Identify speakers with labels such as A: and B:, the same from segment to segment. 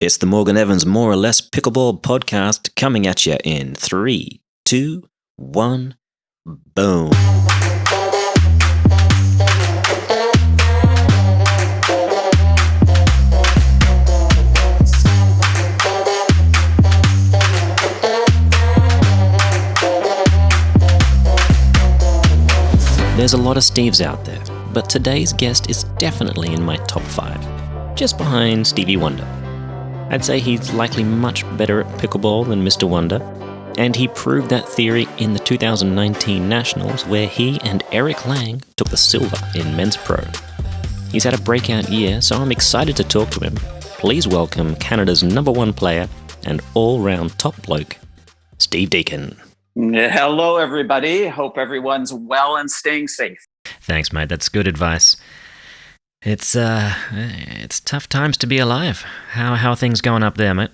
A: It's the Morgan Evans More or Less Pickleball podcast coming at you in 3, 2, 1, boom. There's a lot of Steves out there, but today's guest is definitely in my top 5, just behind Stevie Wonder. I'd say he's likely much better at pickleball than Mr. Wonder, and he proved that theory in the 2019 Nationals where he and Eric Lang took the silver in men's pro. He's had a breakout year, so I'm excited to talk to him. Please welcome Canada's #1 player and all-round top bloke, Steve Deakin.
B: Hello, everybody. Hope everyone's well and staying safe.
A: Thanks, mate. That's good advice. It's tough times to be alive. How are things going up there, mate?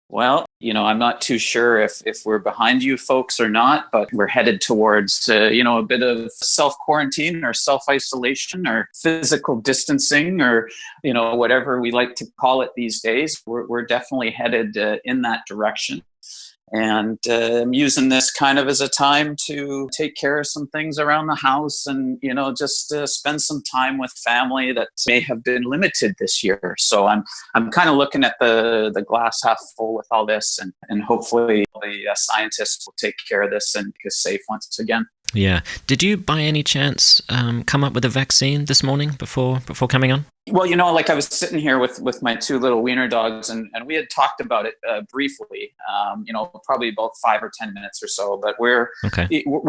B: Well, I'm not too sure if we're behind you folks or not, but we're headed towards, a bit of self-quarantine or self-isolation or physical distancing or, whatever we like to call it these days. We're definitely headed in that direction. And I'm using this kind of as a time to take care of some things around the house and, just spend some time with family that may have been limited this year. So I'm kind of looking at the glass half full with all this and hopefully the scientists will take care of this and make us safe once again.
A: Yeah. Did you by any chance come up with a vaccine this morning before coming on?
B: Well, I was sitting here with my 2 little wiener dogs and we had talked about it briefly, probably about 5 or 10 minutes or so, but we're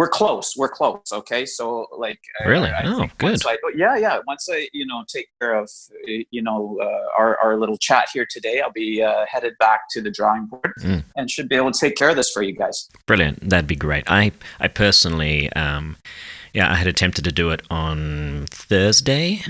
B: close. We're close. Okay. So
A: really?
B: I
A: good.
B: Once I, take care of, our little chat here today, I'll be headed back to the drawing board and should be able to take care of this for you guys.
A: Brilliant. That'd be great. I personally, I had attempted to do it on Thursday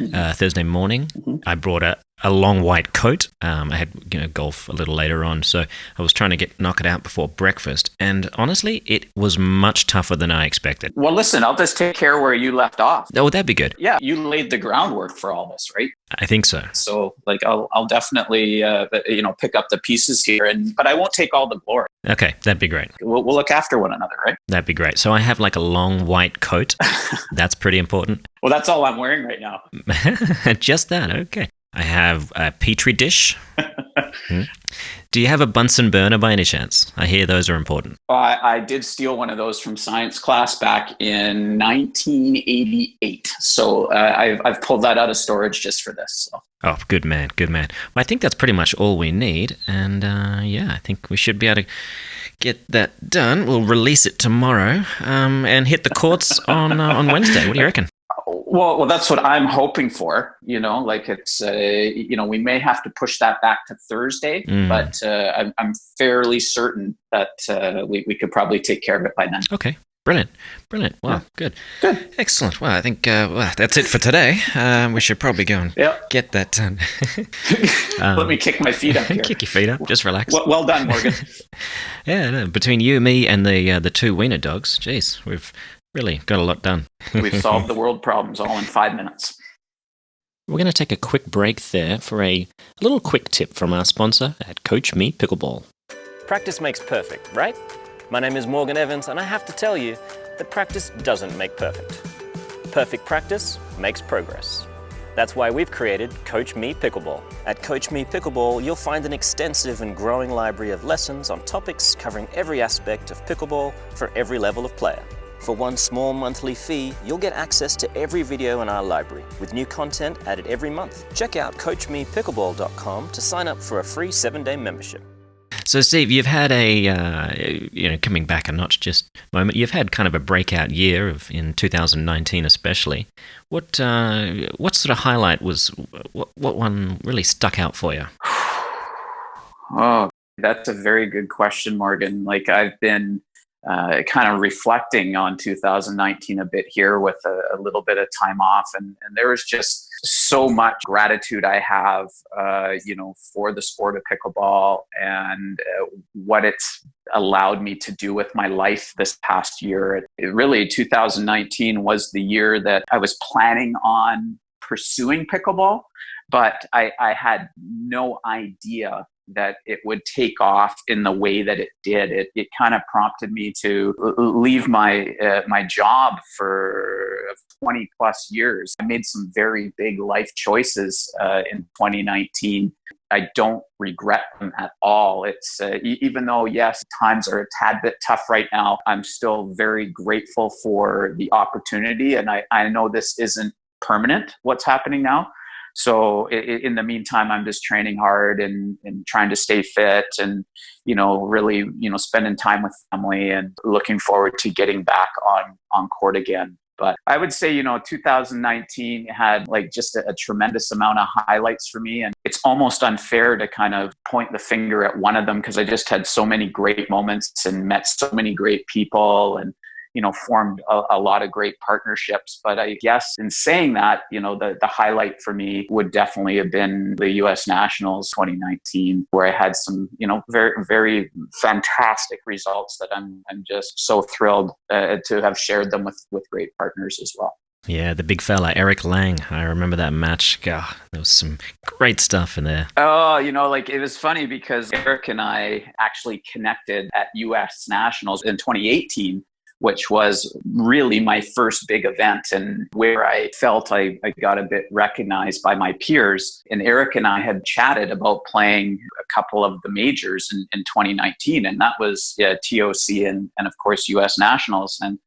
A: morning. Mm-hmm. I brought a long white coat. I had golf a little later on, so I was trying to knock it out before breakfast. And honestly, it was much tougher than I expected.
B: Well, listen, I'll just take care where you left off.
A: Oh, that'd be good.
B: Yeah, you laid the groundwork for all this, right?
A: I think so.
B: So, I'll definitely, pick up the pieces here, but I won't take all the glory.
A: Okay, that'd be great.
B: We'll look after one another, right?
A: That'd be great. So I have a long white coat. That's pretty important.
B: Well, that's all I'm wearing right now.
A: Just that, okay. I have a Petri dish. Do you have a Bunsen burner by any chance? I hear those are important.
B: I did steal one of those from science class back in 1988. So I've pulled that out of storage just for this. So.
A: Oh, good man. Well, I think that's pretty much all we need. And I think we should be able to get that done. We'll release it tomorrow and hit the courts on Wednesday. What do you reckon?
B: Well, that's what I'm hoping for, it's, we may have to push that back to Thursday, but I'm fairly certain that we could probably take care of it by then.
A: Okay, brilliant. Wow,
B: yeah.
A: Good. Excellent. Well, I think that's it for today. We should probably go and get that done.
B: Let me kick my feet up here.
A: Kick your feet up, just relax.
B: Well done, Morgan.
A: Between you, me, and the 2 wiener dogs, geez, we've really got a lot done.
B: We've solved the world problems all in 5 minutes.
A: We're going to take a quick break there for a little quick tip from our sponsor at Coach Me Pickleball.
C: Practice makes perfect, right? My name is Morgan Evans, and I have to tell you that practice doesn't make perfect. Perfect practice makes progress. That's why we've created Coach Me Pickleball. At Coach Me Pickleball, you'll find an extensive and growing library of lessons on topics covering every aspect of pickleball for every level of player. For one small monthly fee, you'll get access to every video in our library, with new content added every month. Check out CoachMePickleball.com to sign up for a free 7-day membership.
A: So, Steve, you've had coming back a notch just a moment, you've had kind of a breakout year in 2019 especially. What sort of highlight what one really stuck out for you?
B: Oh, that's a very good question, Morgan. I've been kind of reflecting on 2019 a bit here with a little bit of time off. And there was just so much gratitude I have, for the sport of pickleball and what it's allowed me to do with my life this past year. Really, 2019 was the year that I was planning on pursuing pickleball, but I had no idea that it would take off in the way that it did. It kind of prompted me to leave my job for 20 plus years. I made some very big life choices in 2019. I don't regret them at all. It's even though, yes, times are a tad bit tough right now, I'm still very grateful for the opportunity. And I know this isn't permanent, what's happening now. So in the meantime, I'm just training hard and trying to stay fit and, really, spending time with family and looking forward to getting back on court again. But I would say, 2019 had just a tremendous amount of highlights for me. And it's almost unfair to kind of point the finger at one of them because I just had so many great moments and met so many great people and, formed a lot of great partnerships. But I guess in saying that, the highlight for me would definitely have been the U.S. Nationals 2019, where I had some, very, very fantastic results that I'm just so thrilled to have shared them with great partners as well.
A: Yeah, the big fella, Eric Lang. I remember that match. God, there was some great stuff in there.
B: Oh, it was funny because Eric and I actually connected at U.S. Nationals in 2018. Which was really my first big event and where I felt I got a bit recognized by my peers. And Eric and I had chatted about playing a couple of the majors in 2019. And that was TOC and of course, U.S. Nationals. And,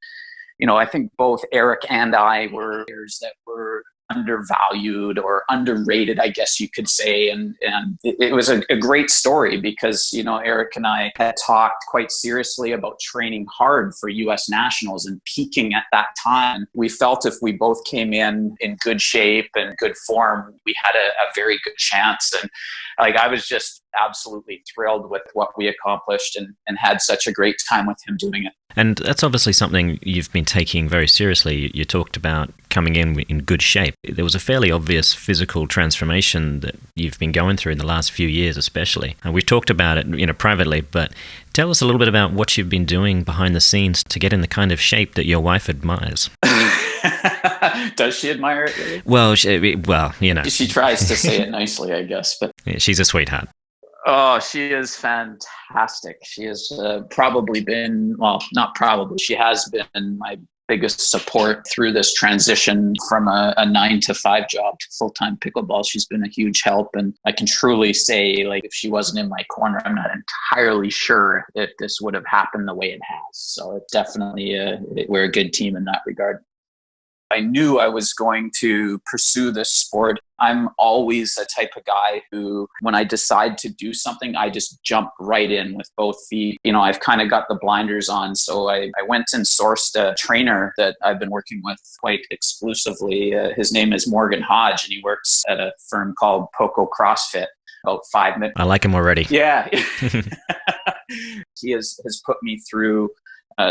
B: I think both Eric and I were players that were undervalued or underrated, I guess you could say. And it was a great story because, Eric and I had talked quite seriously about training hard for U.S. Nationals and peaking at that time. We felt if we both came in good shape and good form, we had a very good chance. And I was just absolutely thrilled with what we accomplished and had such a great time with him doing it.
A: And that's obviously something you've been taking very seriously. You talked about coming in good shape. There was a fairly obvious physical transformation that you've been going through in the last few years, especially. And we've talked about it, privately, but tell us a little bit about what you've been doing behind the scenes to get in the kind of shape that your wife admires.
B: Does she admire it? Really?
A: Well, she
B: tries to say it nicely, I guess. But
A: yeah, she's a sweetheart.
B: Oh, she is fantastic. She has probably been, well, not probably, she has been my biggest support through this transition from a 9-to-5 job to full-time pickleball. She's been a huge help. And I can truly say, if she wasn't in my corner, I'm not entirely sure if this would have happened the way it has. So it's definitely, we're a good team in that regard. I knew I was going to pursue this sport. I'm always a type of guy who, when I decide to do something, I just jump right in with both feet. I've kind of got the blinders on. So I went and sourced a trainer that I've been working with quite exclusively. His name is Morgan Hodge, and he works at a firm called Poco CrossFit. About 5 minutes.
A: I like him already.
B: Yeah. He has put me through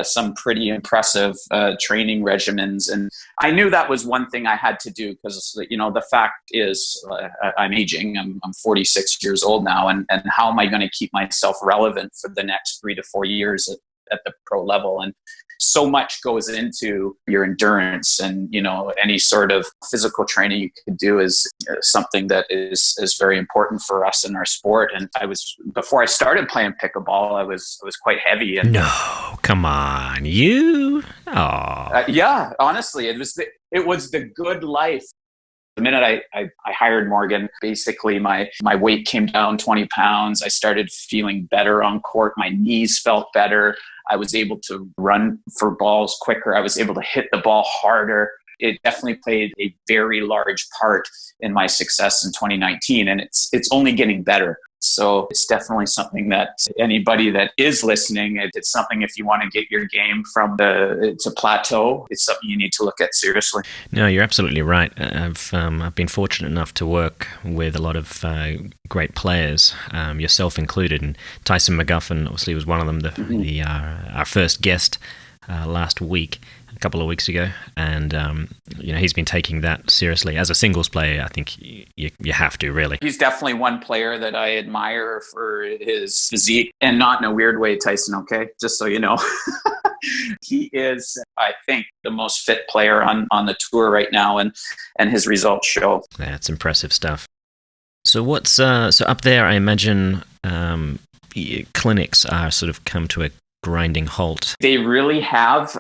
B: some pretty impressive training regimens. And I knew that was one thing I had to do because, the fact is I'm aging. I'm 46 years old now. And how am I going to keep myself relevant for the next 3 to 4 years at the pro level? And so much goes into your endurance and, any sort of physical training you could do is something that is very important for us in our sport. And before I started playing pickleball, I was quite heavy. And,
A: no, come on, you? Oh.
B: Yeah, honestly, it was the good life. The minute I hired Morgan, basically my weight came down 20 pounds. I started feeling better on court. My knees felt better. I was able to run for balls quicker. I was able to hit the ball harder. It definitely played a very large part in my success in 2019, and it's only getting better. So it's definitely something that anybody that is listening, it's something if you want to get your game from to plateau, it's something you need to look at seriously.
A: No, you're absolutely right. I've been fortunate enough to work with a lot of great players, yourself included, and Tyson McGuffin obviously was one of them. Our first guest last week. A couple of weeks ago, and he's been taking that seriously as a singles player. I think you have to, really.
B: He's definitely one player that I admire for his physique, and not in a weird way, Tyson, okay? Just so you know. He is, I think, the most fit player on the tour right now, and his results show.
A: That's impressive stuff. So what's so up there? I imagine clinics are sort of come to a grinding halt.
B: They really have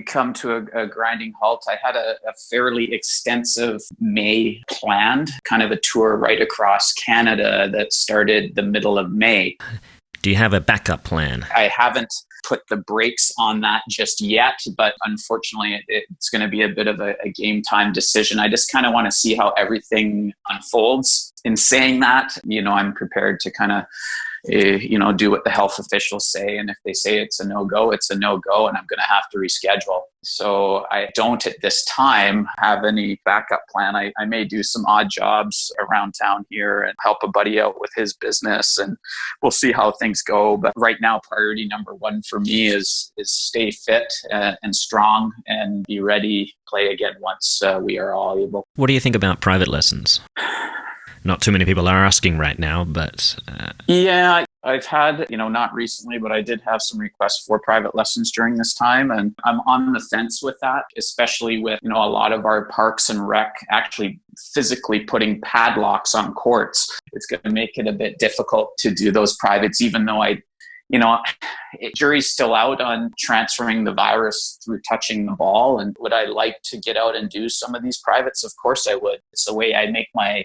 B: come to a grinding halt. I had a fairly extensive May planned, kind of a tour right across Canada that started the middle of May.
A: Do you have a backup plan?
B: I haven't put the brakes on that just yet, but unfortunately it's going to be a bit of a game time decision. I just kind of want to see how everything unfolds. In saying that, I'm prepared to kind of do what the health officials say. And if they say it's a no-go, it's a no-go, and I'm going to have to reschedule. So I don't at this time have any backup plan. I may do some odd jobs around town here and help a buddy out with his business, and we'll see how things go. But right now, priority number one for me is stay fit and strong and be ready to play again once we are all able.
A: What do you think about private lessons? Not too many people are asking right now, but...
B: Yeah, I've had, not recently, but I did have some requests for private lessons during this time. And I'm on the fence with that, especially with, a lot of our parks and rec actually physically putting padlocks on courts. It's going to make it a bit difficult to do those privates, even though jury's still out on transferring the virus through touching the ball. And would I like to get out and do some of these privates? Of course I would. It's the way I make my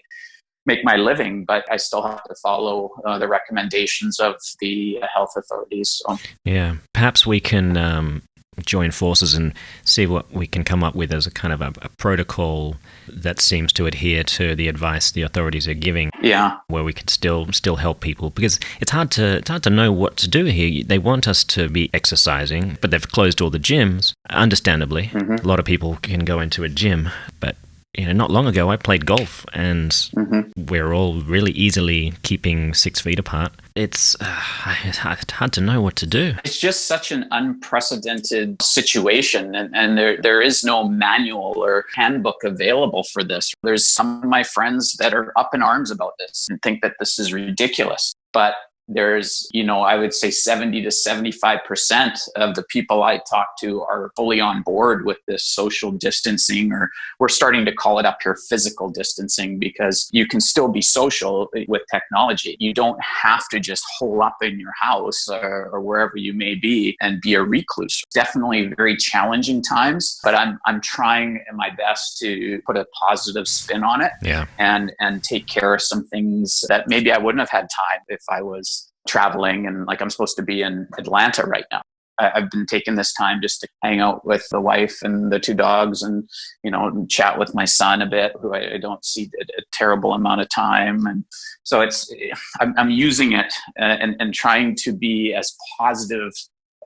B: living, but I still have to follow the recommendations of the health authorities. So.
A: Yeah, perhaps we can join forces and see what we can come up with as a kind of a protocol that seems to adhere to the advice the authorities are giving.
B: Yeah,
A: where we can still help people, because it's hard to know what to do here. They want us to be exercising, but they've closed all the gyms. Understandably, a lot of people can go into a gym, but not long ago I played golf, and we're all really easily keeping 6 feet apart. It's hard to know what to do.
B: It's just such an unprecedented situation, and there is no manual or handbook available for this. There's some of my friends that are up in arms about this and think that this is ridiculous, but there's, I would say 70 to 75% of the people I talk to are fully on board with this social distancing, or we're starting to call it up here physical distancing, because you can still be social with technology. You don't have to just hole up in your house or wherever you may be and be a recluse. Definitely very challenging times, but I'm trying my best to put a positive spin on it.
A: Yeah.
B: and take care of some things that maybe I wouldn't have had time if I was traveling, and like I'm supposed to be in Atlanta right now. I've been taking this time just to hang out with the wife and the 2 dogs, and chat with my son a bit, who I don't see a terrible amount of time. And so I'm using it and trying to be as positive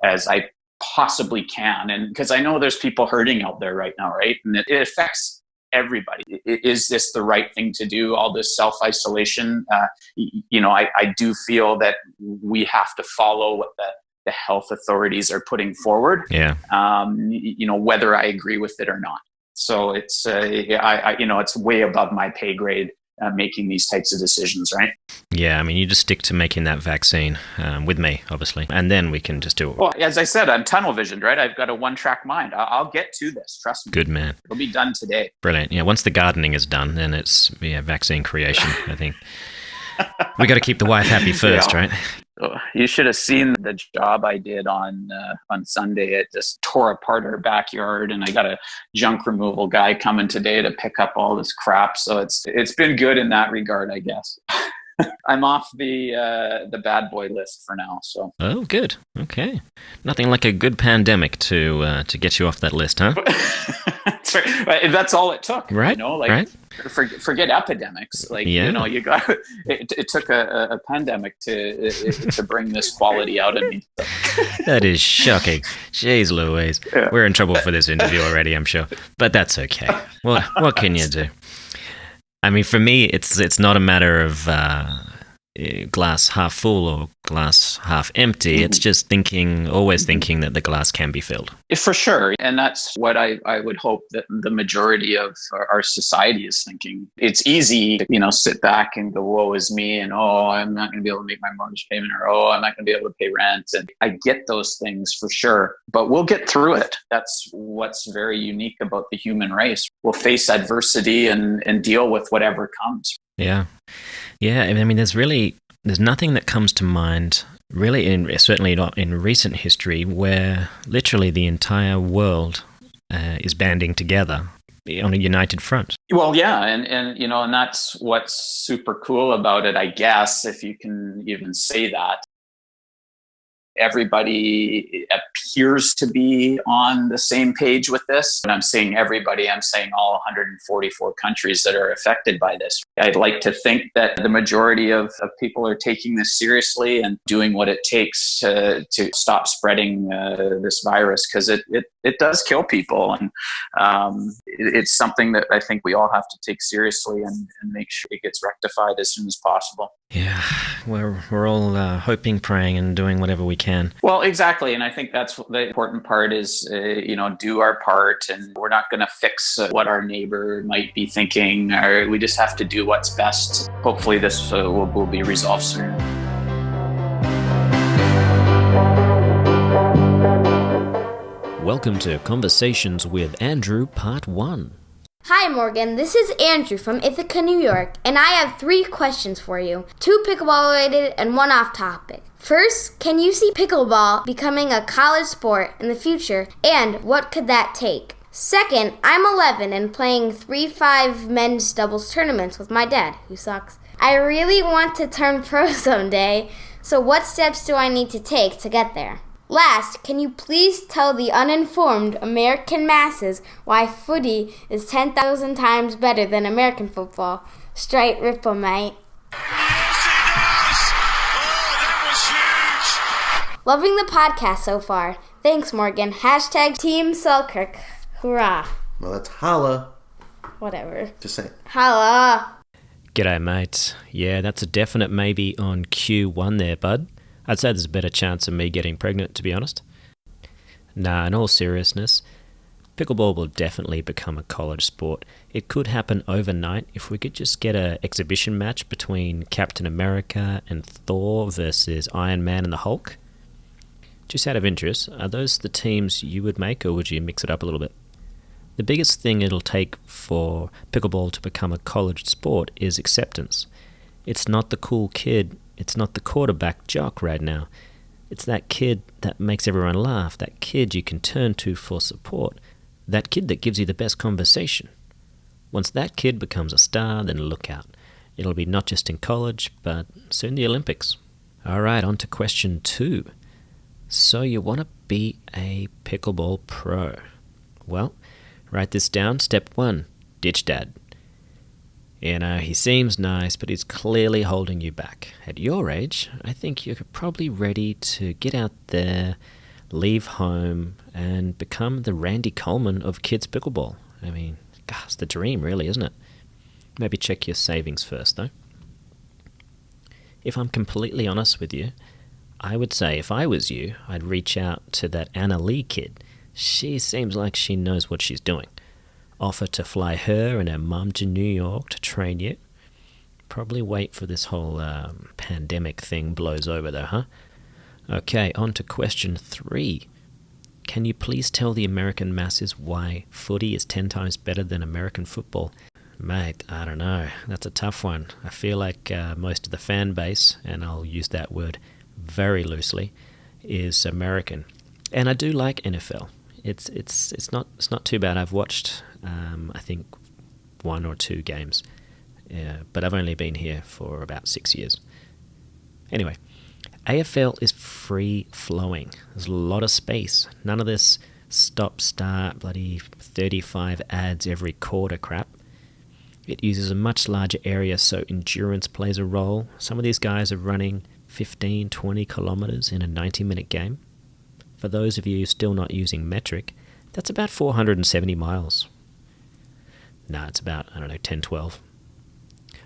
B: as I possibly can, and because I know there's people hurting out there right now, right? And it affects everybody. Is this the right thing to do? All this self-isolation? I do feel that we have to follow what the health authorities are putting forward.
A: Yeah.
B: Whether I agree with it or not. So it's it's way above my pay grade making these types of decisions, right?
A: Yeah, I mean, you just stick to making that vaccine with me, obviously, and then we can just do it.
B: Well, as I said, I'm tunnel visioned, right? I've got a one-track mind. I'll get to this, trust me.
A: Good man.
B: It'll be done today.
A: Brilliant. Yeah, once the gardening is done, then it's vaccine creation, I think. We got to keep the wife happy first, right?
B: You should have seen the job I did on Sunday. It just tore apart our backyard, and I got a junk removal guy coming today to pick up all this crap. So it's been good in that regard, I guess. I'm off the bad boy list for now. So. Oh,
A: good. Okay. Nothing like a good pandemic to get you off that list, huh?
B: That's right. That's all it took,
A: right?
B: Right. Forget epidemics. You got it took a pandemic to bring this quality out of me.
A: That is shocking. Jeez Louise. Yeah. We're in trouble for this interview already, I'm sure. But that's okay. Well, what can you do? I mean, for me, it's not a matter of glass half full or glass half empty. It's just always thinking that the glass can be filled.
B: For sure. And that's what I would hope that the majority of our society is thinking. It's easy to, sit back and go, woe is me, and I'm not going to be able to make my mortgage payment, or I'm not going to be able to pay rent. And I get those things for sure, but we'll get through it. That's what's very unique about the human race. We'll face adversity and deal with whatever comes.
A: Yeah. Yeah, I mean, there's really There's nothing that comes to mind, really, certainly not in recent history, where literally the entire world is banding together on a united front.
B: Well, yeah, and that's what's super cool about it, I guess, if you can even say that. Everybody appears to be on the same page with this. When I'm saying everybody, I'm saying all 144 countries that are affected by this. I'd like to think that the majority of people are taking this seriously and doing what it takes to stop spreading this virus, because it does kill people. And it's something that I think we all have to take seriously and make sure it gets rectified as soon as possible.
A: Yeah, we're all hoping, praying, and doing whatever we can.
B: Well, exactly. And I think that's the important part is, do our part. And we're not going to fix what our neighbor might be thinking. Or we just have to do what's best. Hopefully this will be resolved soon.
A: Welcome to Conversations with Andrew, Part 1.
D: Hi Morgan, this is Andrew from Ithaca, New York, and I have 3 questions for you. 2 pickleball related and 1 off topic. First, can you see pickleball becoming a college sport in the future, and what could that take? Second, I'm 11 and playing 3-5 men's doubles tournaments with my dad, who sucks. I really want to turn pro someday, so what steps do I need to take to get there? Last, can you please tell the uninformed American masses why footy is 10,000 times better than American football? Straight ripple, mate.
E: Yes, he does! Oh, that was huge!
D: Loving the podcast so far. Thanks, Morgan. # Team Selkirk. Hurrah.
F: Well, that's holla.
D: Whatever.
F: Just say it.
D: Holla.
A: G'day, mate. Yeah, that's a definite maybe on Q1 there, bud. I'd say there's a better chance of me getting pregnant, to be honest. Nah, in all seriousness, pickleball will definitely become a college sport. It could happen overnight if we could just get an exhibition match between Captain America and Thor versus Iron Man and the Hulk. Just out of interest, are those the teams you would make, or would you mix it up a little bit? The biggest thing it'll take for pickleball to become a college sport is acceptance. It's not the cool kid. It's not the quarterback jock right now. It's that kid that makes everyone laugh, that kid you can turn to for support, that kid that gives you the best conversation. Once that kid becomes a star, then look out. It'll be not just in college, but soon the Olympics. All right, on to question 2. So you want to be a pickleball pro? Well, write this down. Step 1, ditch dad. You know, he seems nice, but he's clearly holding you back. At your age, I think you're probably ready to get out there, leave home, and become the Randy Coleman of kids pickleball. I mean, God, it's the dream, really, isn't it? Maybe check your savings first, though. If I'm completely honest with you, I would say if I was you, I'd reach out to that Anna Lee kid. She seems like she knows what she's doing. Offer to fly her and her mum to New York to train you. Probably wait for this whole pandemic thing blows over though, huh? Okay, on to question 3. Can you please tell the American masses why footy is 10 times better than American football? Mate, I don't know. That's a tough one. I feel like most of the fan base, and I'll use that word very loosely, is American. And I do like NFL. It's not too bad. I've watched I think 1 or 2 games, but I've only been here for about 6 years. Anyway, AFL is free flowing. There's a lot of space. None of this stop start bloody 35 ads every quarter crap. It uses a much larger area, so endurance plays a role. Some of these guys are running 15, 20 kilometers in a 90-minute game. For those of you still not using metric, that's about 470 miles. Nah, it's about, 10, 12.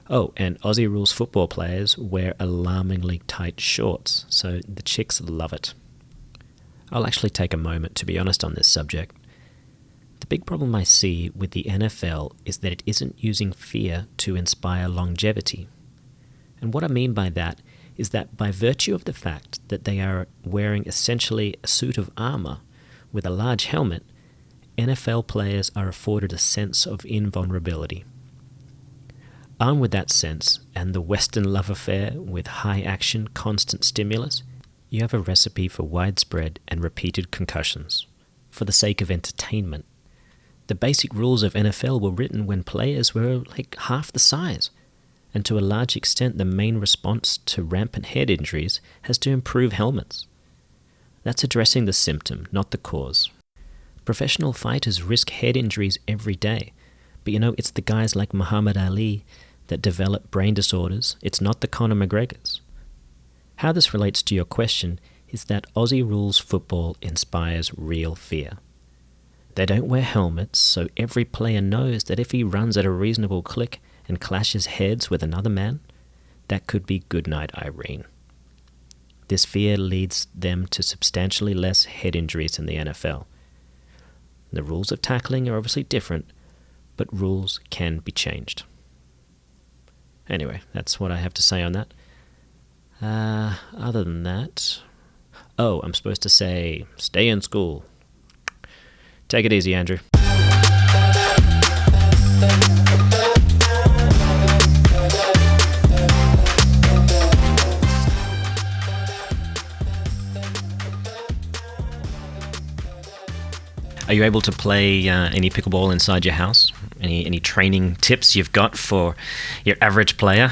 A: Oh, and Aussie rules football players wear alarmingly tight shorts, so the chicks love it. I'll actually take a moment to be honest on this subject. The big problem I see with the NFL is that it isn't using fear to inspire longevity. And what I mean by that is that by virtue of the fact that they are wearing essentially a suit of armor with a large helmet, NFL players are afforded a sense of invulnerability. Armed with that sense and the Western love affair with high action, constant stimulus, you have a recipe for widespread and repeated concussions, for the sake of entertainment. The basic rules of NFL were written when players were like half the size, and to a large extent the main response to rampant head injuries has to improve helmets. That's addressing the symptom, not the cause. Professional fighters risk head injuries every day, but it's the guys like Muhammad Ali that develop brain disorders. It's not the Conor McGregors. How this relates to your question is that Aussie rules football inspires real fear. They don't wear helmets, so every player knows that if he runs at a reasonable click and clashes heads with another man, that could be goodnight Irene. This fear leads them to substantially less head injuries in the NFL. The rules of tackling are obviously different, but rules can be changed. Anyway, that's what I have to say on that. Other than that... Oh, I'm supposed to say, stay in school. Take it easy, Andrew. Are you able to play any pickleball inside your house? Any training tips you've got for your average player?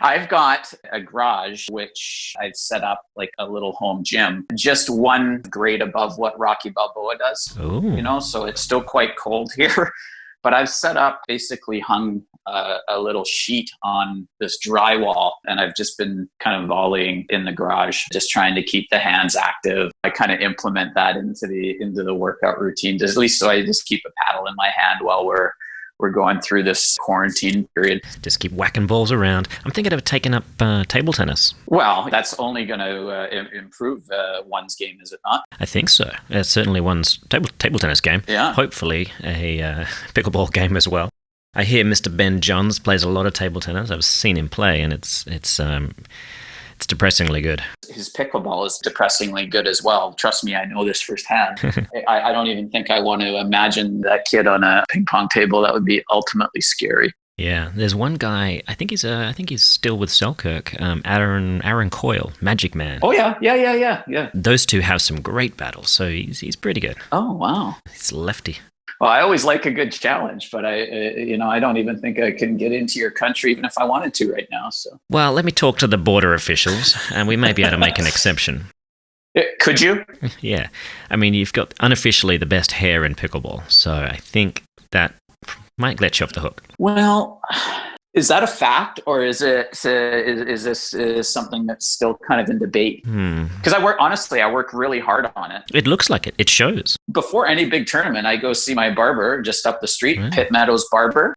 B: I've got a garage, which I've set up like a little home gym, just one grade above what Rocky Balboa does.
A: Ooh.
B: So it's still quite cold here. But I've set up, basically hung a little sheet on this drywall, and I've just been kind of volleying in the garage, just trying to keep the hands active. I kind of implement that into the workout routine, just, at least so I just keep a paddle in my hand while we're going through this quarantine period.
A: Just keep whacking balls around. I'm thinking of taking up table tennis.
B: Well, that's only going to improve one's game, is it not?
A: I think so. Certainly one's table tennis game.
B: Yeah.
A: Hopefully a pickleball game as well. I hear Mr. Ben Johns plays a lot of table tennis. I've seen him play, and it's depressingly good.
B: His pickleball is depressingly good as well. Trust me, I know this firsthand. I don't even think I want to imagine that kid on a ping pong table. That would be ultimately scary.
A: Yeah, there's one guy. I think he's still with Selkirk. Aaron Coyle, Magic Man.
B: Oh yeah.
A: Those two have some great battles, so he's pretty good.
B: Oh wow.
A: He's lefty.
B: Well, I always like a good challenge, but I don't even think I can get into your country even if I wanted to right now. So.
A: Well, let me talk to the border officials, and we may be able to make an exception.
B: Could you?
A: Yeah. I mean, you've got unofficially the best hair in pickleball, so I think that might let you off the hook.
B: Well, is that a fact, or is this something that's still kind of in debate? Because I work really hard on it.
A: It looks like it. It shows.
B: Before any big tournament, I go see my barber just up the street, right. Pitt Meadows Barber.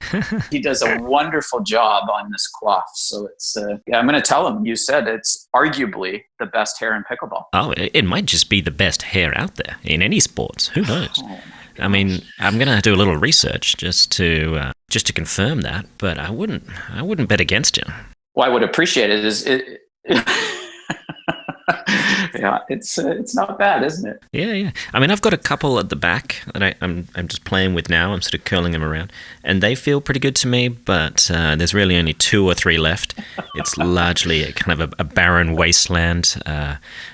B: He does a wonderful job on this coif. So it's, I'm going to tell him, you said it's arguably the best hair in pickleball.
A: Oh, it might just be the best hair out there in any sports. Who knows? I mean, I'm going to do a little research just to confirm that, but I wouldn't bet against you.
B: Well, I would appreciate it. Yeah, it's not bad, isn't it?
A: Yeah. I mean, I've got a couple at the back that I'm just playing with now. I'm sort of curling them around, and they feel pretty good to me. But there's really only 2 or 3 left. It's largely kind of a barren wasteland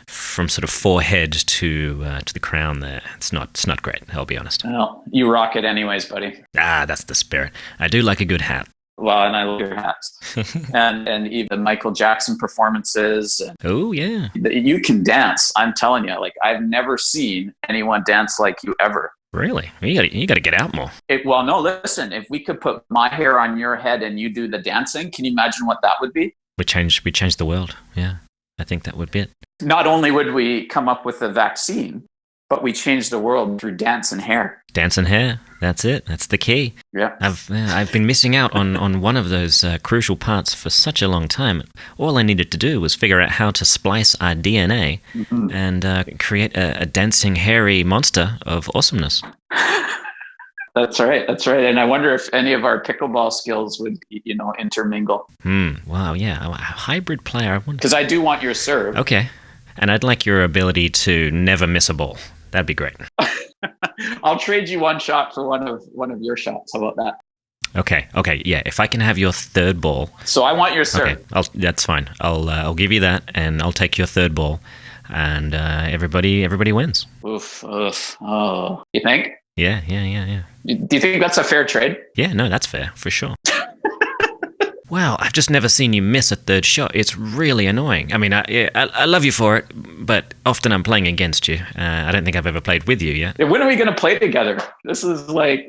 A: from sort of forehead to the crown. There, it's not great. I'll be honest.
B: Well, you rock it anyways, buddy.
A: That's the spirit. I do like a good hat.
B: Well, and I love your hats. and even Michael Jackson performances.
A: Oh, yeah.
B: You can dance. I'm telling you, like, I've never seen anyone dance like you ever.
A: Really? You got to get out more.
B: Well, no, listen, if we could put my hair on your head and you do the dancing, can you imagine what that would be?
A: We change the world. Yeah, I think that would be it.
B: Not only would we come up with a vaccine, but we change the world through dance and hair.
A: Dance and hair. That's it. That's the key.
B: Yeah.
A: I've been missing out on one of those crucial parts for such a long time. All I needed to do was figure out how to splice our DNA and create a dancing, hairy monster of awesomeness.
B: That's right. And I wonder if any of our pickleball skills would, intermingle.
A: Wow, yeah. A hybrid player, I wonder.
B: Because I do want your serve.
A: Okay. And I'd like your ability to never miss a ball. That'd be great.
B: I'll trade you one shot for one of your shots. How about that?
A: Okay, yeah. If I can have your third ball,
B: So I want your serve.
A: okay, that's fine. I'll give you that, and I'll take your third ball, and everybody wins.
B: Oof. Oh, you think?
A: Yeah.
B: Do you think that's a fair trade?
A: Yeah, no, that's fair for sure. Well, I've just never seen you miss a third shot. It's really annoying. I mean, I love you for it, but often I'm playing against you. I don't think I've ever played with you yet.
B: When are we going to play together? This is like,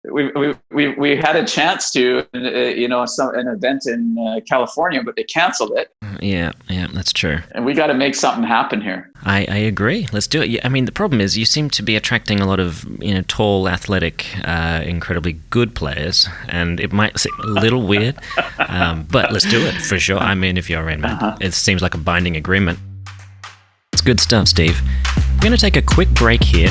B: we had a chance to, an event in California, but they canceled it.
A: Yeah, that's true.
B: And we got to make something happen here.
A: I agree. Let's do it. Yeah, I mean, the problem is you seem to be attracting a lot of, tall, athletic, incredibly good players, and it might seem a little weird, but let's do it for sure. I mean, if you're in, man, it seems like a binding agreement. It's good stuff, Steve. We're going to take a quick break here.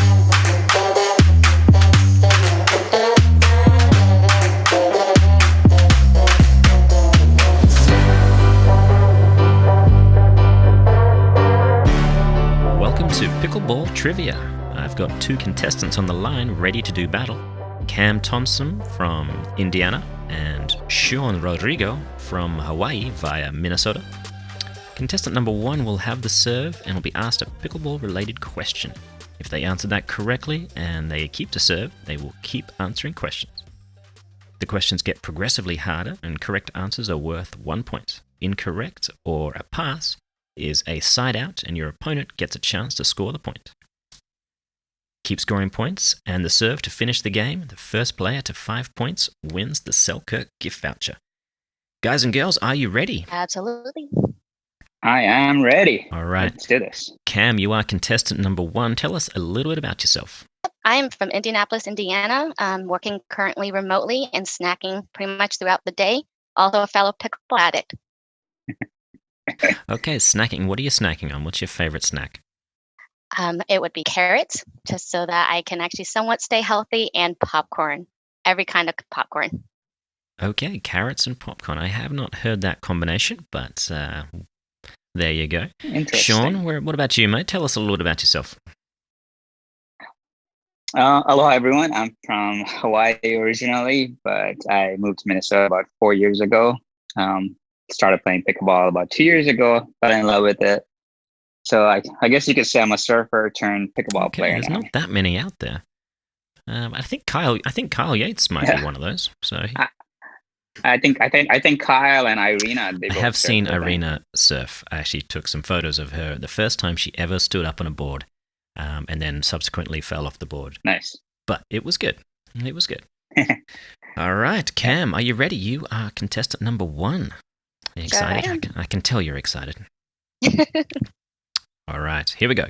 A: To Pickleball Trivia. I've got two contestants on the line ready to do battle. Cam Thompson from Indiana and Shawn Rodrigo from Hawaii via Minnesota. Contestant number 1 will have the serve and will be asked a pickleball-related question. If they answer that correctly and they keep the serve, they will keep answering questions. The questions get progressively harder and correct answers are worth 1 point. Incorrect or a pass is a side out and your opponent gets a chance to score the point. Keep scoring points and the serve to finish the game. The first player to 5 points wins the Selkirk gift voucher. Guys and girls, are you ready?
F: Absolutely.
G: I am ready.
A: All right.
G: Let's do this.
A: Cam, you are contestant number 1. Tell us a little bit about yourself.
F: I am from Indianapolis, Indiana. I'm working currently remotely and snacking pretty much throughout the day. Also a fellow pickleball addict.
A: Okay, snacking. What are you snacking on? What's your favorite snack?
F: It would be carrots, just so that I can actually somewhat stay healthy, and popcorn. Every kind of popcorn.
A: Okay, carrots and popcorn. I have not heard that combination, but there you go.
G: Interesting.
A: Shawn, what about you, mate? Tell us a little bit about yourself.
G: Aloha, everyone. I'm from Hawaii originally, but I moved to Minnesota about 4 years ago. Started playing pickleball about 2 years ago. Fell in love with it. So I guess you could say I'm a surfer turned pickleball player.
A: There's
G: now.
A: not that many out there. I think Kyle Yates might be one of those. So
G: I think Kyle and Irina.
A: I have seen Irina surf. I actually took some photos of her the first time she ever stood up on a board, and then subsequently fell off the board.
G: Nice,
A: but it was good. It was good. All right, Cam, are you ready? You are contestant number 1. Are you excited?
F: Sure
A: I can tell you're excited. All right, here we go.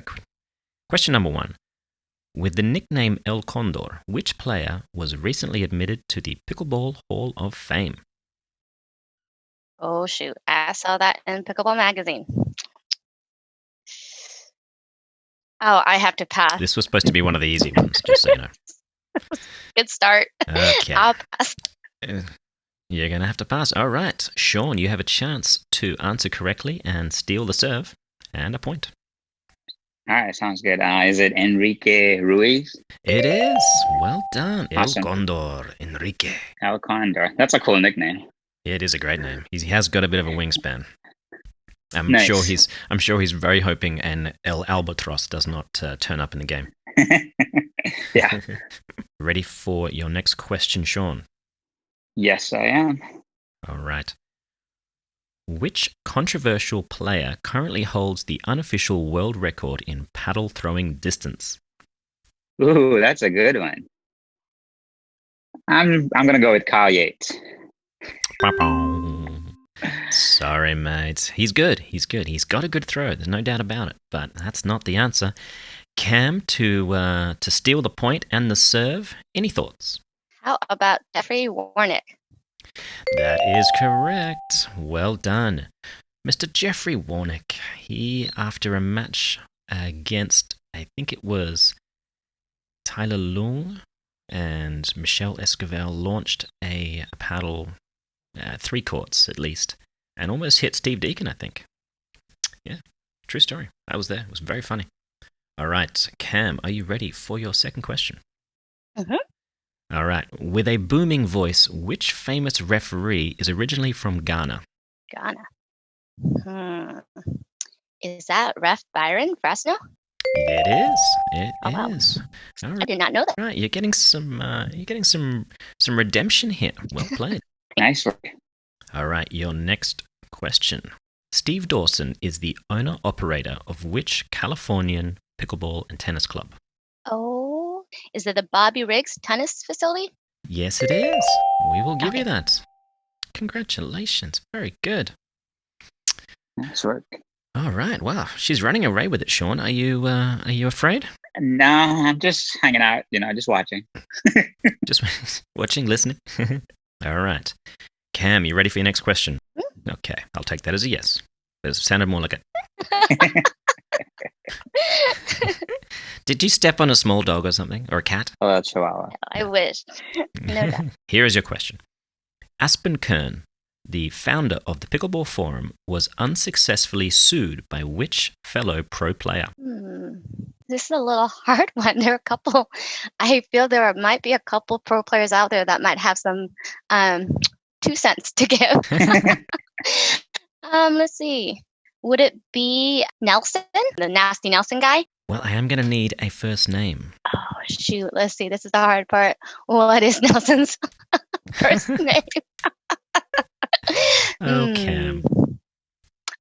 A: Question number 1. With the nickname El Condor, which player was recently admitted to the Pickleball Hall of Fame?
F: Oh, shoot. I saw that in Pickleball Magazine. Oh, I have to pass.
A: This was supposed to be one of the easy ones, just so you know.
F: Good start.
A: Okay.
F: I'll pass.
A: You're going to have to pass. All right. Shawn, you have a chance to answer correctly and steal the serve and a point.
G: All right, sounds good. Is it Enrique Ruiz?
A: It is. Well done.
G: Awesome.
A: El Condor, Enrique.
G: El Condor. That's a cool nickname.
A: It is a great name. He has got a bit of a wingspan. I'm
G: Nice.
A: sure he's very hoping an El Albatross does not turn up in the game.
G: Yeah.
A: Ready for your next question, Shawn?
G: Yes, I am.
A: All right. Which controversial player currently holds the unofficial world record in paddle throwing distance?
G: Ooh, that's a good one. I'm gonna go with Kyle Yates.
A: Sorry, mate. He's good. He's got a good throw. There's no doubt about it. But that's not the answer. Cam, to steal the point and the serve. Any thoughts?
F: How about Jeffrey Warnick?
A: That is correct. Well done. Mr. Jeffrey Warnick, he, after a match against, I think it was Tyler Lung and Michelle Esquivel, launched a paddle, 3 courts at least, and almost hit Steve Deakin, I think. Yeah, true story. I was there. It was very funny. All right, Cam, are you ready for your second question?
F: Mm-hmm.
A: All right. With a booming voice, which famous referee is originally from Ghana?
F: Ghana. Is that Ref Byron Fresno?
A: It is. It
F: wow.
A: is. All
F: I did not know that.
A: right. You're getting some redemption here. Well played.
G: Nice work.
A: All right. Your next question. Steve Dawson is the owner-operator of which Californian pickleball and tennis club?
F: Oh, is it the Bobby Riggs tennis facility?
A: Yes, it is. We will give you that. Congratulations. Very good.
G: Nice work.
A: All right. Wow. She's running away with it, Shawn. Are you afraid?
G: No, I'm just hanging out, just watching.
A: Just watching, listening? All right. Cam, you ready for your next question? Okay. I'll take that as a yes. It sounded more like a... Did you step on a small dog or something? Or a cat?
G: Oh, that's Chihuahua.
F: I wish. No doubt.
A: Here is your question. Aspen Kern, the founder of the Pickleball Forum, was unsuccessfully sued by which fellow pro player?
F: This is a little hard one. I feel there might be a couple pro players out there that might have some 2 cents to give. Let's see. Would it be Nelson, the Nasty Nelson guy?
A: Well, I am going to need a first name.
F: Oh, shoot. Let's see. This is the hard part. What is Nelson's first name?
A: Oh, Cam.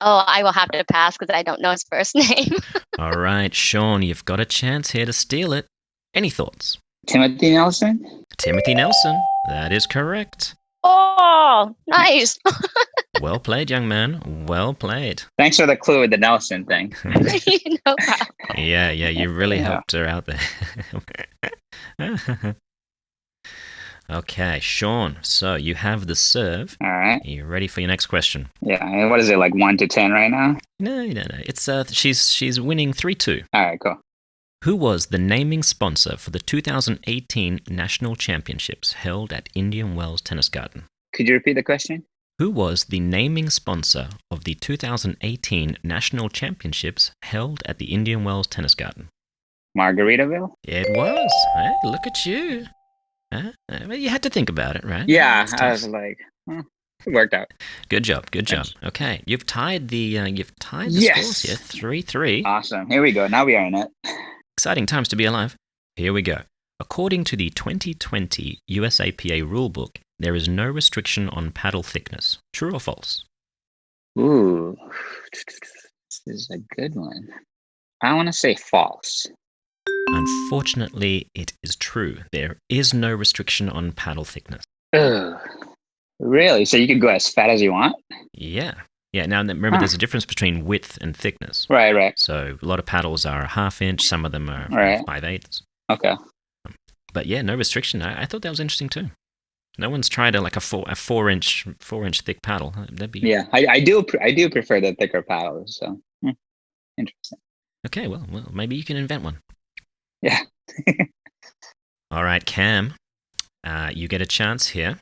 F: Oh, I will have to pass because I don't know his first name.
A: All right, Shawn, you've got a chance here to steal it. Any thoughts?
G: Timothy Nelson?
A: Timothy Nelson. That is correct.
F: Oh, nice.
A: Well played, young man. Well played.
G: Thanks for the clue with the Nelson thing.
F: No problem.
A: Yeah, you really helped her out there. Okay, Shawn, so you have the serve.
G: All right.
A: Are you ready for your next question?
G: Yeah, and what is it, like 1 to 10 right now?
A: No. It's she's winning 3-2.
G: All right, cool.
A: Who was the naming sponsor for the 2018 National Championships held at Indian Wells Tennis Garden?
G: Could you repeat the question?
A: Who was the naming sponsor of the 2018 National Championships held at the Indian Wells Tennis Garden?
G: Margaritaville?
A: It was. Hey, look at you. You had to think about it, right?
G: Yeah, I was like, it worked out.
A: Good job. Okay, you've tied the scores here, 3-3.
G: Awesome. Here we go. Now we are in it.
A: Exciting times to be alive. Here we go. According to the 2020 USAPA rulebook, there is no restriction on paddle thickness. True or false?
G: Ooh, this is a good one. I want to say false.
A: Unfortunately, it is true. There is no restriction on paddle thickness.
G: Ugh. Really? So you could go as fat as you want?
A: Yeah. Now remember, there's a difference between width and thickness.
G: Right.
A: So a lot of paddles are a 1/2 inch. Some of them are 5/8.
G: Okay.
A: But yeah, no restriction. I thought that was interesting too. No one's tried a 4 inch thick paddle. That'd be...
G: Yeah, I do prefer the thicker paddles. So interesting.
A: Okay, well, maybe you can invent one.
G: Yeah.
A: All right, Cam, you get a chance here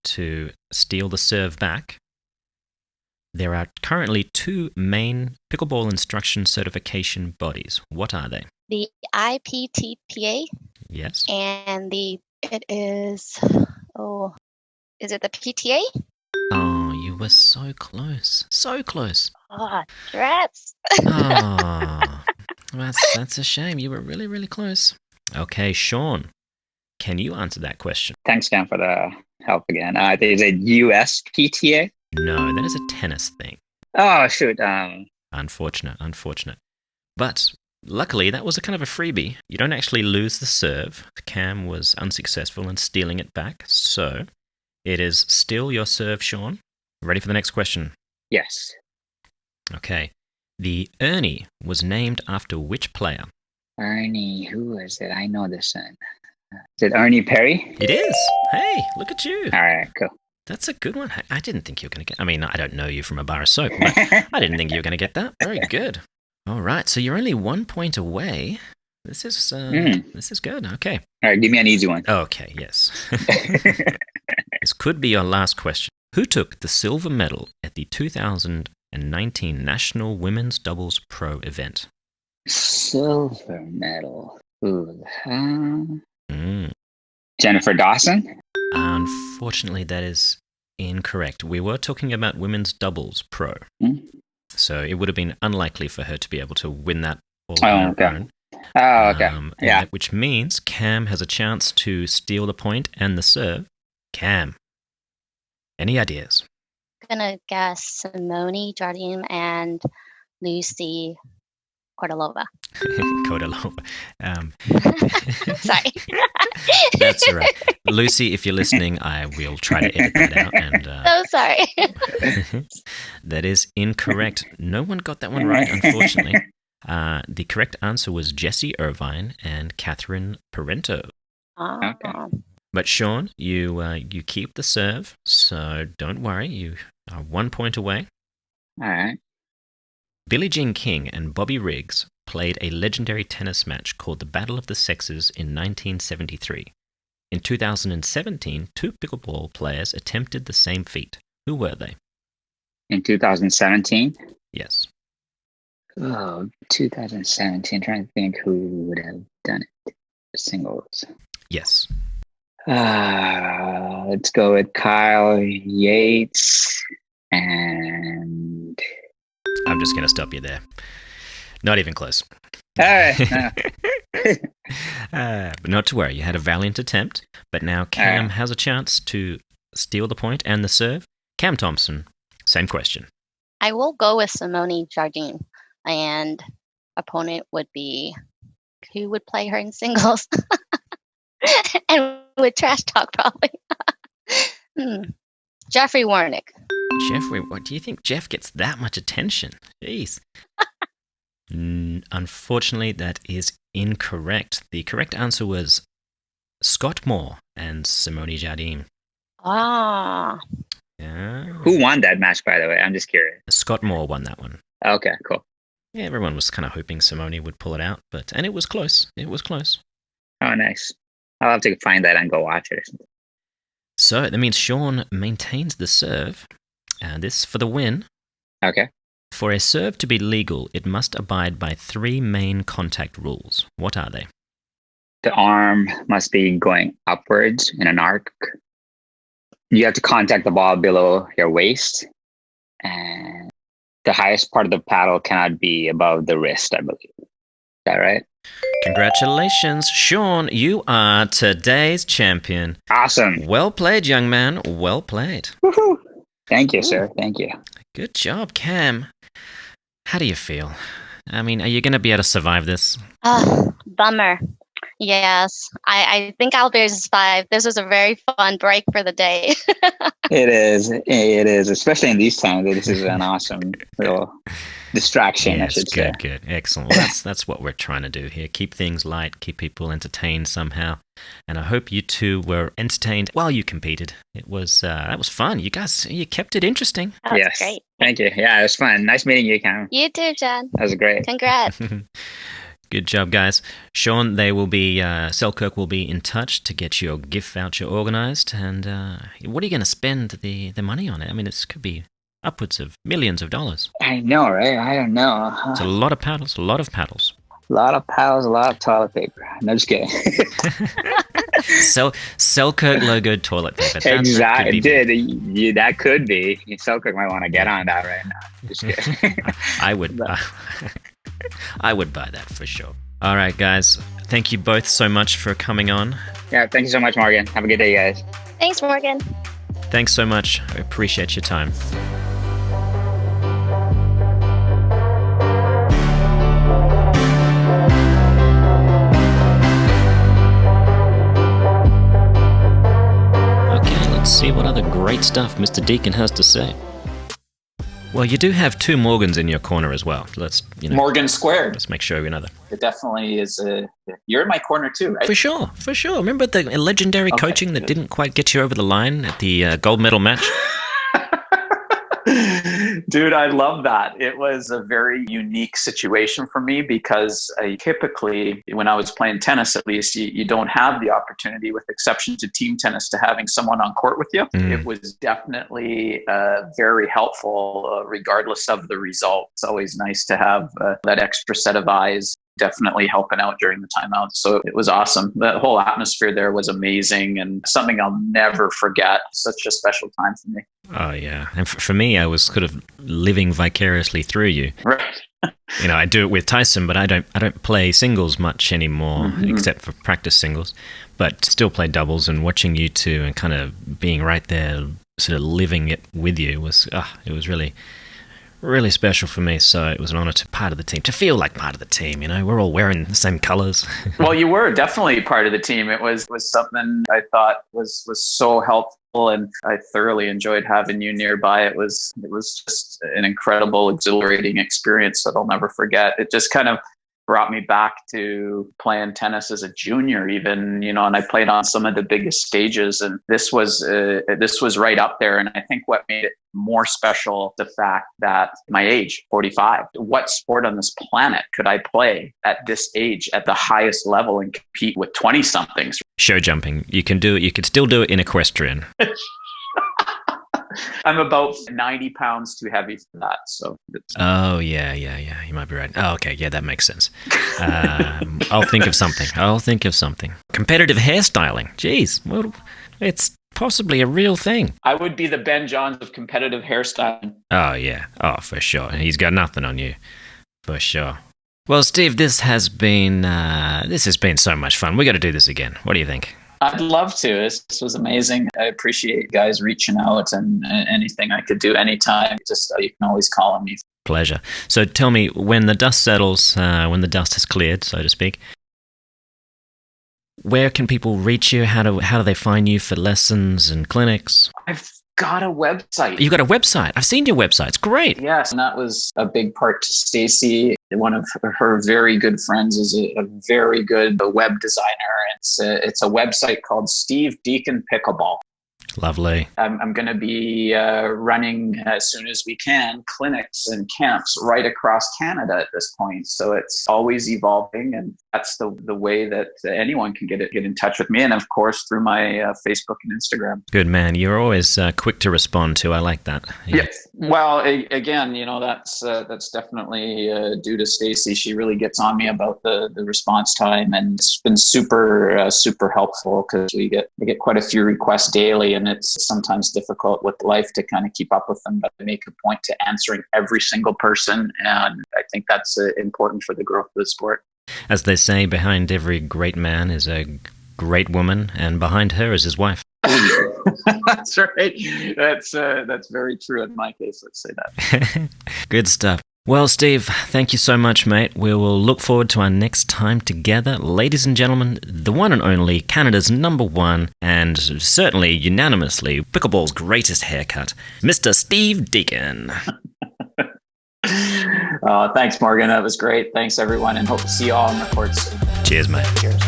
A: to steal the serve back. There are currently 2 main pickleball instruction certification bodies. What are they?
F: The IPTPA.
A: Yes.
F: And is it the PTA?
A: Oh, you were so close. So close.
F: Oh, drats.
A: Oh, that's a shame. You were really, really close. Okay, Shawn, can you answer that question?
G: Thanks, Dan, for the help again. Is it USPTA?
A: No, that is a tennis thing.
G: Oh, shoot.
A: Unfortunate. But luckily, that was a kind of a freebie. You don't actually lose the serve. Cam was unsuccessful in stealing it back. So it is still your serve, Shawn. Ready for the next question?
G: Yes.
A: Okay. The Ernie was named after which player?
G: Ernie, who is it? I know this one. Is it Ernie Perry?
A: It is. Hey, look at you.
G: All right, cool.
A: That's a good one. I didn't think you were going to get... I mean, I don't know you from a bar of soap, but I didn't think you were going to get that. Very good. All right, so you're only 1 point away. This is good. Okay.
G: All right, give me an easy one.
A: Okay, yes. This could be your last question. Who took the silver medal at the 2019 National Women's Doubles Pro event?
G: Silver medal. Ooh. Jennifer Dawson?
A: Unfortunately, that is incorrect. We were talking about women's doubles pro. So it would have been unlikely for her to be able to win that all on her own.
G: Oh, okay. Yeah.
A: Which means Cam has a chance to steal the point and the serve. Cam, any ideas?
F: I'm going to guess Simone Jardine and Lucy Cordalova.
A: Cordalova.
F: Sorry.
A: That's all right. Lucy, if you're listening, I will try to edit that out. And,
F: so sorry.
A: That is incorrect. No one got that one right, unfortunately. The correct answer was Jessie Irvine and Catherine Parento.
G: Okay.
A: But Shawn, you keep the serve, so don't worry. You are 1 point away.
G: All right.
A: Billie Jean King and Bobby Riggs played a legendary tennis match called the Battle of the Sexes in 1973. In 2017, two pickleball players attempted the same feat. Who were they?
G: In 2017?
A: Yes.
G: Oh, 2017. Trying to think who would have done it. Singles.
A: Yes.
G: Let's go with Kyle Yates and...
A: I'm just going to stop you there. Not even close.
G: All right.
A: But not to worry, you had a valiant attempt, but now Cam has a chance to steal the point and the serve. Cam Thompson, same question.
F: I will go with Simone Jardine, and opponent would be, who would play her in singles? And with trash talk, probably. Jeffrey Warnick.
A: Jeffrey, what do you think Jeff gets that much attention? Jeez. Unfortunately, that is incorrect. The correct answer was Scott Moore and Simone Jardine.
F: Ah.
A: Yeah.
G: Who won that match, by the way? I'm just curious.
A: Scott Moore won that one.
G: Okay, cool.
A: Yeah, everyone was kind of hoping Simone would pull it out, and it was close. It was close.
G: Oh, nice. I'll have to find that and go watch it or something.
A: So that means Shawn maintains the serve. This for the win.
G: Okay.
A: For a serve to be legal, it must abide by three main contact rules. What are they?
G: The arm must be going upwards in an arc. You have to contact the ball below your waist. And the highest part of the paddle cannot be above the wrist, I believe. Is that right?
A: Congratulations, Shawn. You are today's champion.
G: Awesome.
A: Well played, young man. Well played.
G: Woohoo. Thank you, sir. Thank you.
A: Good job, Cam. How do you feel? I mean, are you going to be able to survive this?
F: Bummer. Yes, I think I'll be able to survive. This was a very fun break for the day.
G: It is. It is, especially in these times. This is an awesome little distraction,
A: yes,
G: I should say.
A: Good. Excellent. Well, that's what we're trying to do here. Keep things light, keep people entertained somehow. And I hope you two were entertained while you competed. It was that was fun. You guys, you kept it interesting.
F: That was
G: Yes.
F: great.
G: Thank you. Yeah, it was fun. Nice meeting you, Cam.
F: You too, John.
G: That was great.
F: Congrats.
A: Good job, guys. Shawn, they will be, Selkirk will be in touch to get your gift voucher organized. And what are you going to spend the money on? I mean, this could be upwards of millions of dollars.
G: I know, right? I don't know.
A: It's a lot of paddles,
G: A lot of paddles, a lot of toilet paper. No, just kidding.
A: Selkirk logo toilet paper.
G: Exactly. That could be. Selkirk might want to get on that right now. Just kidding.
A: I would. I would buy that for sure. All right, guys. Thank you both so much for coming on.
G: Yeah, thank you so much, Morgan. Have a good day, guys.
F: Thanks, Morgan.
A: Thanks so much. I appreciate your time. Okay, let's see what other great stuff Mr. Deakin has to say. Well, you do have two Morgans in your corner as well. Let's,
B: Morgan squared.
A: Let's make sure we know that.
B: It definitely is. You're in my corner too, right?
A: For sure. Remember the legendary coaching that didn't quite get you over the line at the gold medal match?
B: Dude, I love that. It was a very unique situation for me because I typically, when I was playing tennis at least, you don't have the opportunity, with exception to team tennis, to having someone on court with you. It was definitely very helpful regardless of the result. It's always nice to have that extra set of eyes. definitely helping out during the timeout. So it was awesome. The whole atmosphere there was amazing and something I'll never forget. Such a special time for me.
A: Oh, yeah. And for me, I was sort of living vicariously through you.
B: Right.
A: You know, I do it with Tyson, but I don't play singles much anymore, except for practice singles. But still play doubles, and watching you two and kind of being right there, sort of living it with you was really, really special for me. So it was an honor to be part of the team, to feel like part of the team. You know, we're all wearing the same colors.
B: Well, you were definitely part of the team. It was something I thought was so helpful, and I thoroughly enjoyed having you nearby. It was just an incredible, exhilarating experience that I'll never forget. It just kind of brought me back to playing tennis as a junior even, you know, and I played on some of the biggest stages, and this was right up there. And I think what made it more special, the fact that my age, 45, what sport on this planet could I play at this age at the highest level and compete with 20 somethings?
A: Show jumping. You can do it. You could still do it in equestrian.
B: I'm about 90 pounds too heavy for that. So.
A: Oh, yeah. You might be right. Oh, okay. Yeah, that makes sense. I'll think of something. Competitive hairstyling. Jeez. Well, it's possibly a real thing.
B: I would be the Ben Johns of competitive hairstyling.
A: Oh, yeah. Oh, for sure. He's got nothing on you. For sure. Well, Steve, this has been so much fun. We got to do this again. What do you think?
B: I'd love to. This was amazing. I appreciate you guys reaching out, and anything I could do anytime. Just you can always call on me.
A: Pleasure. So tell me, when the dust settles, when the dust has cleared, so to speak, where can people reach you? How do they find you for lessons and clinics?
B: I've got a website.
A: You got a website? I've seen your website. It's great.
B: Yes, and that was a big part to Stacy. One of her very good friends is a very good web designer. It's a website called Steve Deakin Pickleball.
A: Lovely.
B: I'm going to be running, as soon as we can, clinics and camps right across Canada at this point. So it's always evolving, and that's the way that anyone can get in touch with me. And of course, through my Facebook and Instagram. Good
A: man. You're always quick to respond to. I like that.
B: Yeah. Well, again, you know, that's definitely due to Stacy. She really gets on me about the response time, and it's been super helpful because we get quite a few requests daily, and it's sometimes difficult with life to kind of keep up with them. But I make a point to answering every single person, and I think that's important for the growth of the sport.
A: As they say, behind every great man is a great woman, and behind her is his wife.
B: That's right. That's very true in my case. Let's say that.
A: Good stuff. Well, Steve, thank you so much, mate. We will look forward to our next time together. Ladies and gentlemen, the one and only, Canada's #1, and certainly unanimously Pickleball's greatest haircut, Mr. Steve Deakin.
B: Thanks, Morgan. That was great. Thanks, everyone, and hope to see you all on the courts soon.
A: Cheers, mate.
B: Cheers.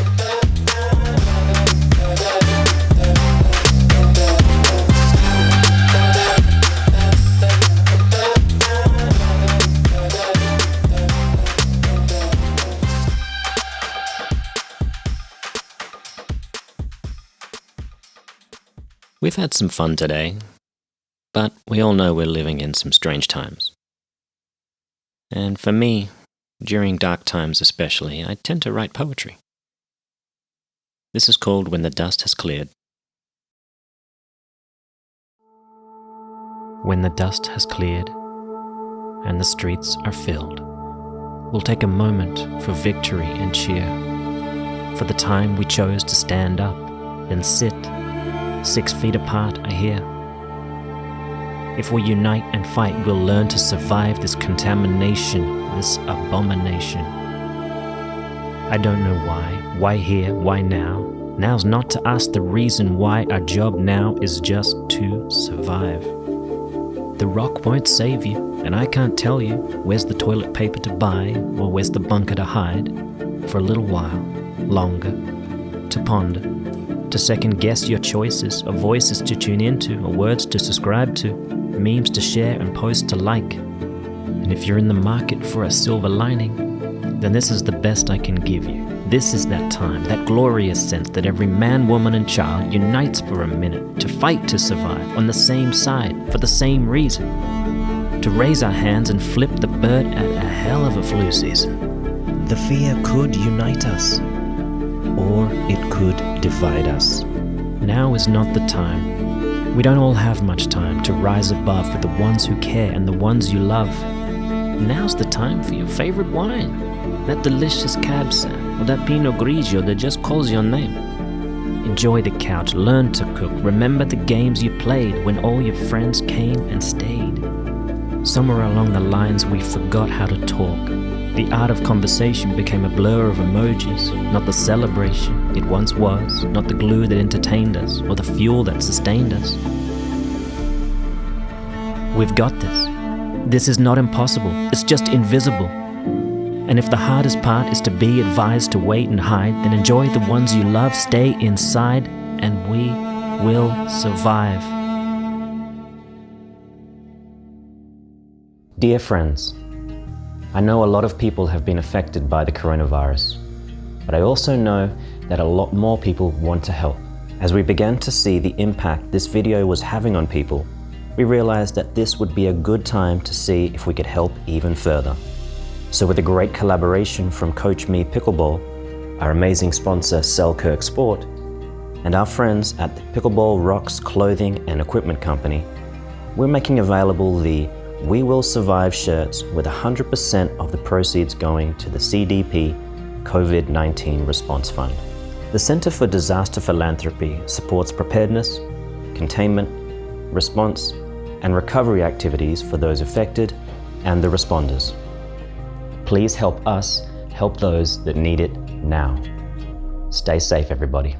A: We've had some fun today, but we all know we're living in some strange times. And for me, during dark times especially, I tend to write poetry. This is called When the Dust Has Cleared. When the dust has cleared and the streets are filled, we'll take a moment for victory and cheer, for the time we chose to stand up and sit 6 feet apart, I hear. If we unite and fight, we'll learn to survive this contamination, this abomination. I don't know why. Why here? Why now? Now's not to ask the reason why. Our job now is just to survive. The rock won't save you, and I can't tell you where's the toilet paper to buy or where's the bunker to hide. For a little while, longer, to ponder, to second-guess your choices, or voices to tune into, or words to subscribe to, memes to share and posts to like. And if you're in the market for a silver lining, then this is the best I can give you. This is that time, that glorious sense that every man, woman, and child unites for a minute to fight to survive on the same side for the same reason. To raise our hands and flip the bird at a hell of a flu season. The fear could unite us, or it could divide us. Now is not the time. We don't all have much time to rise above with the ones who care and the ones you love. Now's the time for your favorite wine. That delicious Cab Sav, or that Pinot Grigio that just calls your name. Enjoy the couch, learn to cook, remember the games you played when all your friends came and stayed. Somewhere along the lines we forgot how to talk. The art of conversation became a blur of emojis, not the celebration it once was, not the glue that entertained us, or the fuel that sustained us. We've got this. This is not impossible, it's just invisible. And if the hardest part is to be advised to wait and hide, then enjoy the ones you love, stay inside, and we will survive.
C: Dear friends, I know a lot of people have been affected by the coronavirus, but I also know that a lot more people want to help. As we began to see the impact this video was having on people, we realized that this would be a good time to see if we could help even further. So with a great collaboration from Coach Me Pickleball, our amazing sponsor Selkirk Sport, and our friends at the Pickleball Rocks Clothing and Equipment Company, we're making available the We Will Survive shirts with 100% of the proceeds going to the CDP COVID-19 Response Fund. The Center for Disaster Philanthropy supports preparedness, containment, response, and recovery activities for those affected and the responders. Please help us help those that need it now. Stay safe, everybody.